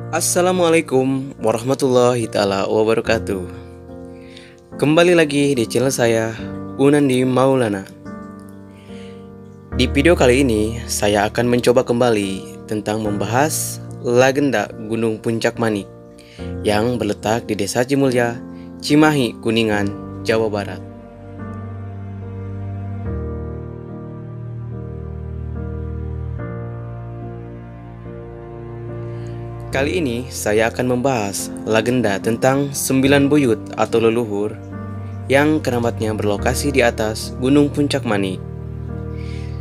Assalamualaikum warahmatullahi taala wabarakatuh. Kembali lagi di channel saya, Unandi Maulana. Di video kali ini saya akan mencoba kembali tentang membahas legenda Gunung Puncak Manik yang berletak di Desa Cimulya, Cimahi, Kuningan, Jawa Barat. Kali ini saya akan membahas legenda tentang 9 buyut atau leluhur yang keramatnya berlokasi di atas Gunung Puncak Manik.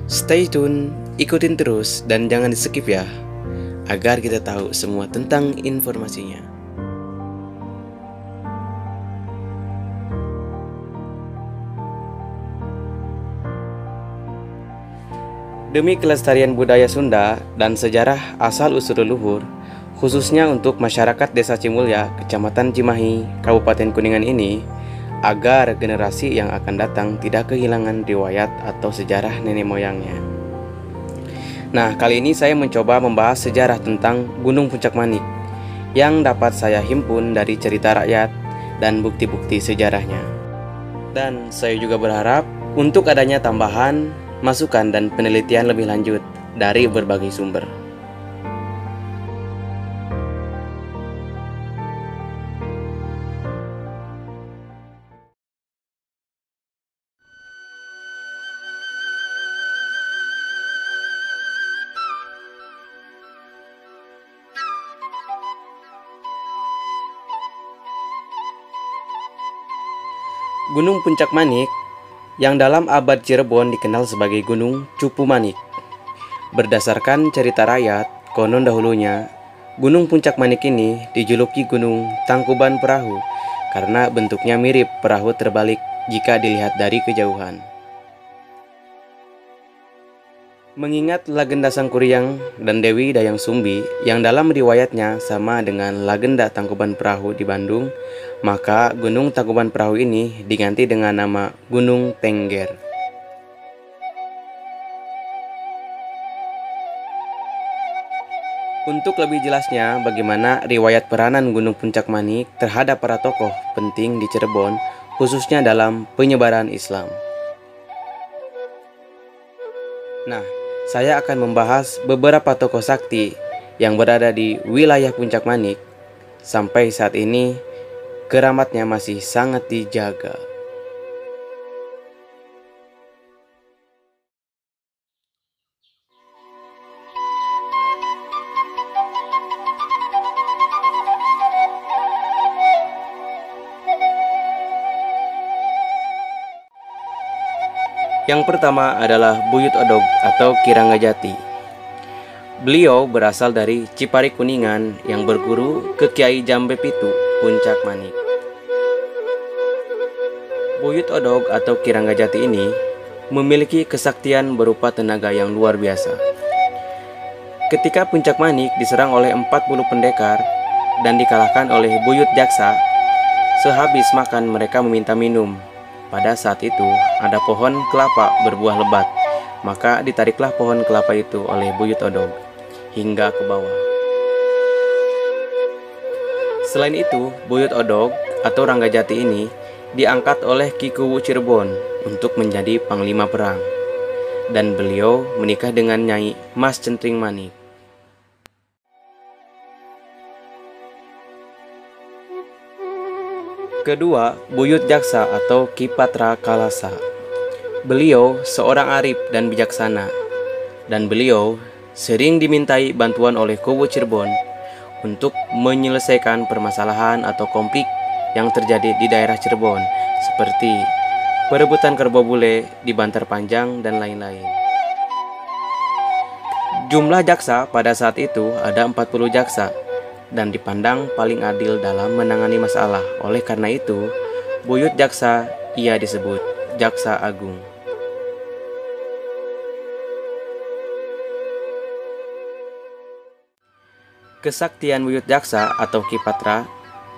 Stay tune, ikutin terus dan jangan di skip ya, agar kita tahu semua tentang informasinya. Demi kelestarian budaya Sunda dan sejarah asal-usul leluhur, khususnya untuk masyarakat Desa Cimulya, Kecamatan Cimahi, Kabupaten Kuningan ini, agar generasi yang akan datang tidak kehilangan riwayat atau sejarah nenek moyangnya. Nah, kali ini saya mencoba membahas sejarah tentang Gunung Puncak Manik yang dapat saya himpun dari cerita rakyat dan bukti-bukti sejarahnya. Dan saya juga berharap untuk adanya tambahan, masukan dan penelitian lebih lanjut dari berbagai sumber. Gunung Puncak Manik yang dalam abad Cirebon dikenal sebagai Gunung Cupu Manik. Berdasarkan cerita rakyat, konon dahulunya Gunung Puncak Manik ini dijuluki Gunung Tangkuban Perahu karena bentuknya mirip perahu terbalik jika dilihat dari kejauhan. Mengingat legenda Sang Kuryang dan Dewi Dayang Sumbi yang dalam riwayatnya sama dengan legenda Tangkuban Perahu di Bandung, maka Gunung Tangkuban Perahu ini diganti dengan nama Gunung Tengger. Untuk lebih jelasnya bagaimana riwayat peranan Gunung Puncak Manik terhadap para tokoh penting di Cirebon, khususnya dalam penyebaran Islam. Nah, saya akan membahas beberapa tokoh sakti yang berada di wilayah Puncak Manik. Sampai saat ini, keramatnya masih sangat dijaga. Yang pertama adalah Buyut Odog atau Ki Ranggajati. Beliau berasal dari Cipari Kuningan yang berguru ke Kiai Jambe Pitu, Puncak Manik. Buyut Odog atau Ki Ranggajati ini memiliki kesaktian berupa tenaga yang luar biasa. Ketika Puncak Manik diserang oleh 40 pendekar dan dikalahkan oleh Buyut Jaksa, sehabis makan mereka meminta minum. Pada saat itu ada pohon kelapa berbuah lebat, maka ditariklah pohon kelapa itu oleh Buyut Odog hingga ke bawah. Selain itu, Buyut Odog atau Ranggajati ini diangkat oleh Ki Kuwu Cirebon untuk menjadi panglima perang, dan beliau menikah dengan Nyai Mas Centring Manik. Kedua, Buyut Jaksa atau Ki Patra Kalasa. Beliau seorang arif dan bijaksana, dan beliau sering dimintai bantuan oleh Kuwu Cirebon untuk menyelesaikan permasalahan atau konflik yang terjadi di daerah Cirebon, seperti perebutan kerbau bule di Bantar Panjang dan lain-lain. Jumlah jaksa pada saat itu ada 40 jaksa, dan dipandang paling adil dalam menangani masalah. Oleh karena itu, Buyut Jaksa ia disebut Jaksa Agung. Kesaktian Buyut Jaksa atau Ki Patra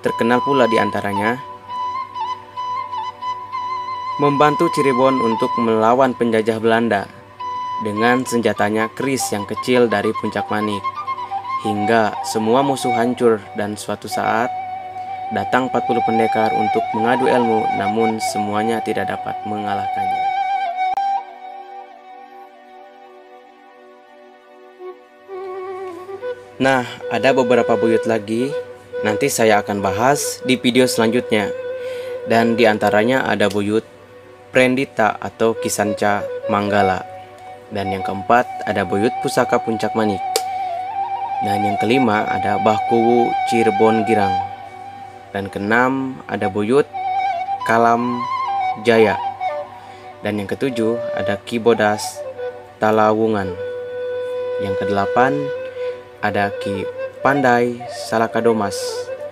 terkenal pula diantaranya membantu Cirebon untuk melawan penjajah Belanda dengan senjatanya keris yang kecil dari Puncak Manik. hingga semua musuh hancur dan suatu saat datang 40 pendekar untuk mengadu ilmu, namun semuanya tidak dapat mengalahkannya. Nah, ada beberapa buyut lagi, nanti saya akan bahas di video selanjutnya. Dan diantaranya ada buyut Prendita atau Kisanca Manggala. Dan yang keempat ada buyut Pusaka Puncak Manik. Dan yang kelima ada Bahkuwu Cirebon Girang. Dan keenam ada buyut Kalam Jaya. Dan yang ketujuh ada Kibodas Talawungan. Yang kedelapan ada Ki Pandai Salakadomas.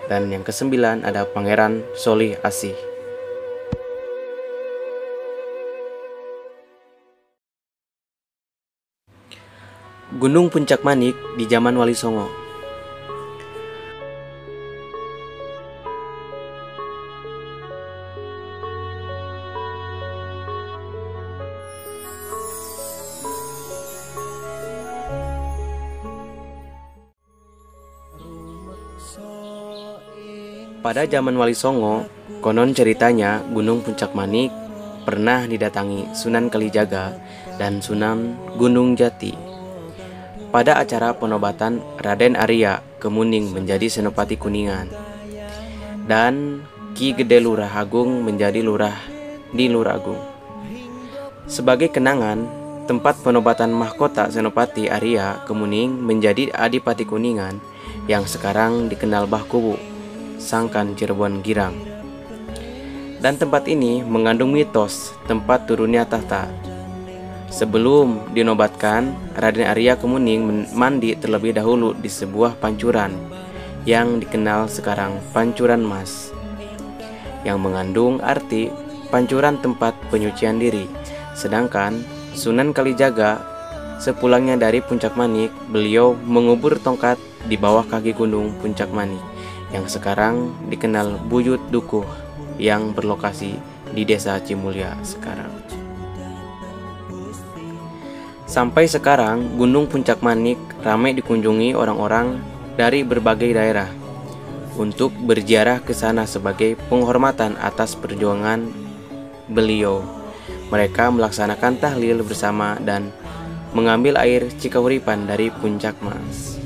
Dan yang kesembilan ada Pangeran Solih Asih. Gunung Puncak Manik di zaman Wali Songo. Pada zaman Wali Songo, konon ceritanya Gunung Puncak Manik pernah didatangi Sunan Kalijaga dan Sunan Gunung Jati. Pada acara penobatan Raden Arya Kemuning menjadi Senopati Kuningan, dan Ki Gede Lurah Agung menjadi lurah di Luragung. Sebagai kenangan, tempat penobatan mahkota Senopati Arya Kemuning menjadi Adipati Kuningan yang sekarang dikenal Bahkuwu, Sangkan Cirebon Girang. Dan tempat ini mengandung mitos tempat turunnya tahta. Sebelum dinobatkan, Raden Arya Kemuning mandi terlebih dahulu di sebuah pancuran yang dikenal sekarang Pancuran Mas, yang mengandung arti pancuran tempat penyucian diri. Sedangkan Sunan Kalijaga sepulangnya dari Puncak Manik, beliau mengubur tongkat di bawah kaki Gunung Puncak Manik yang sekarang dikenal Buyut Dukuh yang berlokasi di Desa Cimulya sekarang. Sampai sekarang, Gunung Puncak Manik ramai dikunjungi orang-orang dari berbagai daerah untuk berziarah ke sana sebagai penghormatan atas perjuangan beliau. Mereka melaksanakan tahlil bersama dan mengambil air Cikahuripan dari Puncak Mas.